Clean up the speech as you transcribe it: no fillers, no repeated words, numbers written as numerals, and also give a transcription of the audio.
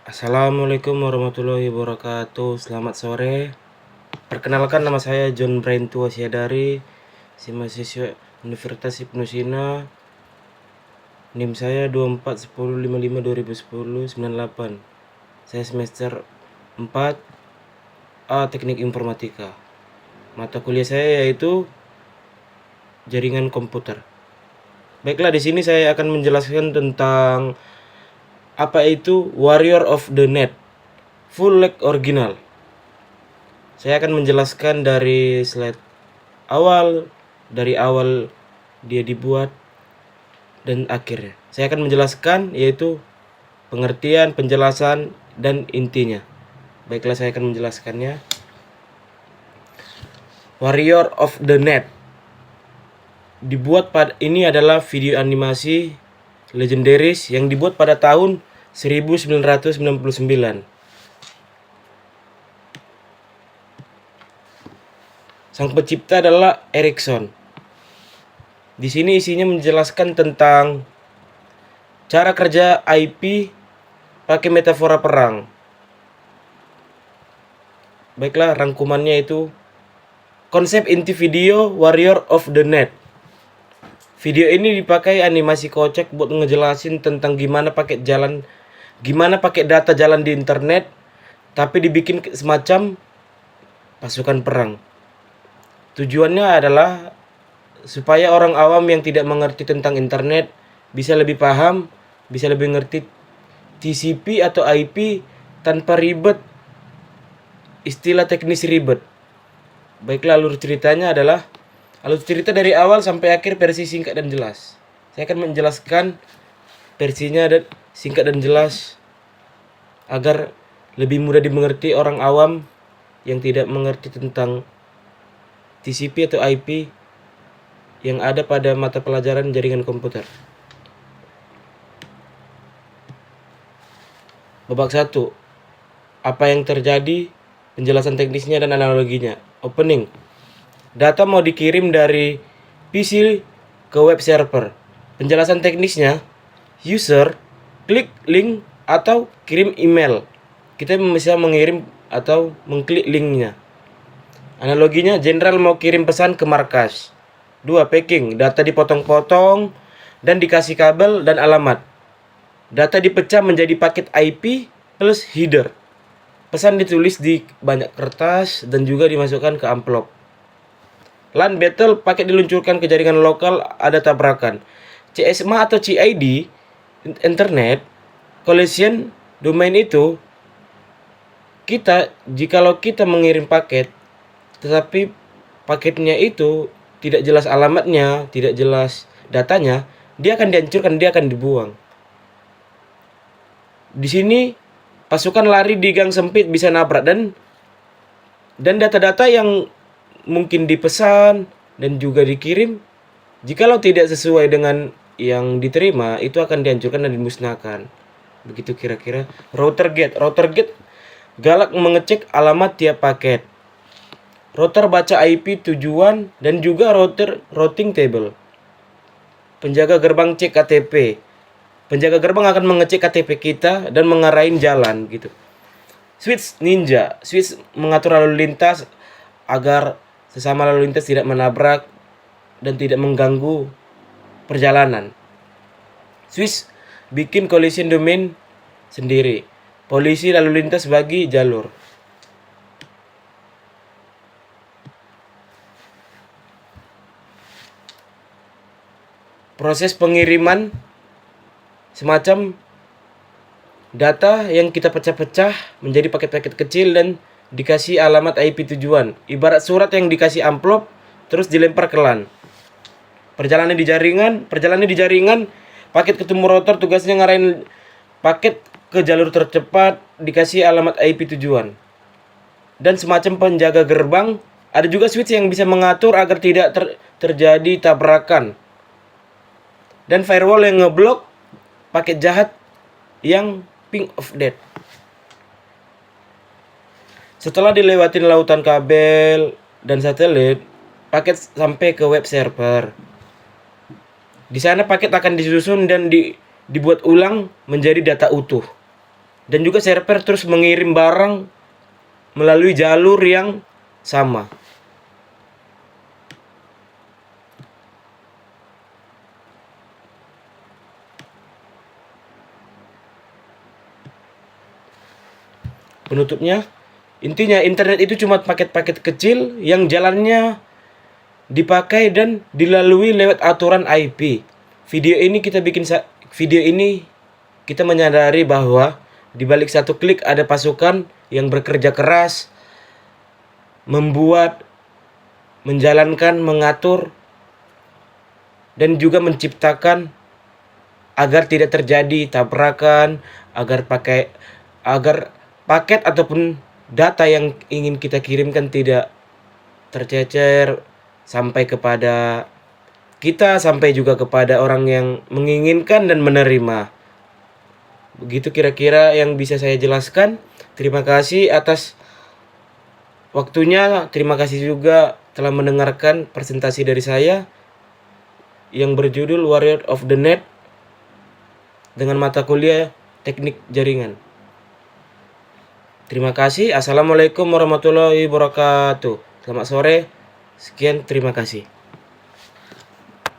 Assalamualaikum warahmatullahi wabarakatuh. Selamat sore. Perkenalkan, nama saya John Brain Tua Siadari, si mahasiswa Universitas Ibnu Sina. NIM saya 241055201098. Saya semester 4 A Teknik Informatika. Mata kuliah saya yaitu Jaringan Komputer. Baiklah, di sini saya akan menjelaskan tentang apa itu Warrior of the Net full leg original. Saya akan menjelaskan dari slide awal, dari awal dia dibuat dan akhirnya. Saya akan menjelaskan yaitu pengertian, penjelasan, dan intinya. Baiklah, saya akan menjelaskannya. Warrior of the Net ini adalah video animasi legendaris yang dibuat pada tahun 1999. Sang pencipta adalah Ericsson. Di sini isinya menjelaskan tentang cara kerja IP pakai metafora perang. Baiklah, rangkumannya itu konsep inti video Warrior of the Net. Video ini dipakai animasi kocak buat ngejelasin tentang gimana pakai data jalan di internet, tapi dibikin semacam pasukan perang. Tujuannya adalah supaya orang awam yang tidak mengerti tentang internet bisa lebih paham, bisa lebih ngerti TCP atau IP tanpa ribet, istilah teknis ribet. Baiklah, alur cerita dari awal sampai akhir versi singkat dan jelas. Saya akan menjelaskan versinya dan singkat dan jelas agar lebih mudah dimengerti orang awam yang tidak mengerti tentang TCP atau IP yang ada pada mata pelajaran jaringan komputer. Babak 1. Apa yang terjadi, penjelasan teknisnya dan analoginya. Opening. Data mau dikirim dari PC ke web server. Penjelasan teknisnya, user klik link atau kirim email. Kita bisa mengirim atau mengklik linknya. Analoginya, jenderal mau kirim pesan ke markas. 2. Packing. Data dipotong-potong dan dikasih kabel dan alamat. Data dipecah menjadi paket IP plus header. Pesan ditulis di banyak kertas dan juga dimasukkan ke amplop. LAN battle, paket diluncurkan ke jaringan lokal, ada tabrakan. CSMA atau CID, internet collision domain itu jikalau kita mengirim paket tetapi paketnya itu tidak jelas alamatnya, tidak jelas datanya, dia akan dihancurkan, dia akan dibuang. Di sini pasukan lari di gang sempit bisa nabrak dan data-data yang mungkin dipesan dan juga dikirim, jikalau tidak sesuai dengan yang diterima, itu akan dihancurkan dan dimusnahkan. Begitu kira-kira. Router gate galak mengecek alamat tiap paket. Router baca IP tujuan dan juga routing table. Penjaga gerbang cek KTP. Penjaga gerbang akan mengecek KTP kita dan mengarahin jalan gitu. Switch ninja, mengatur lalu lintas agar sesama lalu lintas tidak menabrak dan tidak mengganggu perjalanan. Switch bikin collision domain sendiri. Polisi lalu lintas bagi jalur. Proses pengiriman semacam data yang kita pecah-pecah menjadi paket-paket kecil dan dikasih alamat IP tujuan. Ibarat surat yang dikasih amplop terus dilempar ke LAN. Perjalanan di jaringan, paket ketemu router, tugasnya ngarahin paket ke jalur tercepat, dikasih alamat IP tujuan. Dan semacam penjaga gerbang, ada juga switch yang bisa mengatur agar tidak terjadi tabrakan. Dan firewall yang ngeblok paket jahat yang ping of death. Setelah dilewatin lautan kabel dan satelit, paket sampai ke web server. Di sana paket akan disusun dan dibuat ulang menjadi data utuh. dan juga server terus mengirim barang melalui jalur yang sama. Penutupnya, intinya internet itu cuma paket-paket kecil yang jalannya dipakai dan dilalui lewat aturan IP. Video ini kita menyadari bahwa di balik satu klik ada pasukan yang bekerja keras membuat, menjalankan, mengatur, dan juga menciptakan agar tidak terjadi tabrakan, agar paket ataupun data yang ingin kita kirimkan tidak tercecer sampai kepada kita, sampai juga kepada orang yang menginginkan dan menerima. Begitu kira-kira yang bisa saya jelaskan. Terima kasih atas waktunya. Terima kasih juga telah mendengarkan presentasi dari saya yang berjudul Warrior of the Net dengan mata kuliah Teknik Jaringan. Terima kasih. Assalamualaikum warahmatullahi wabarakatuh. Selamat sore. Sekian, terima kasih.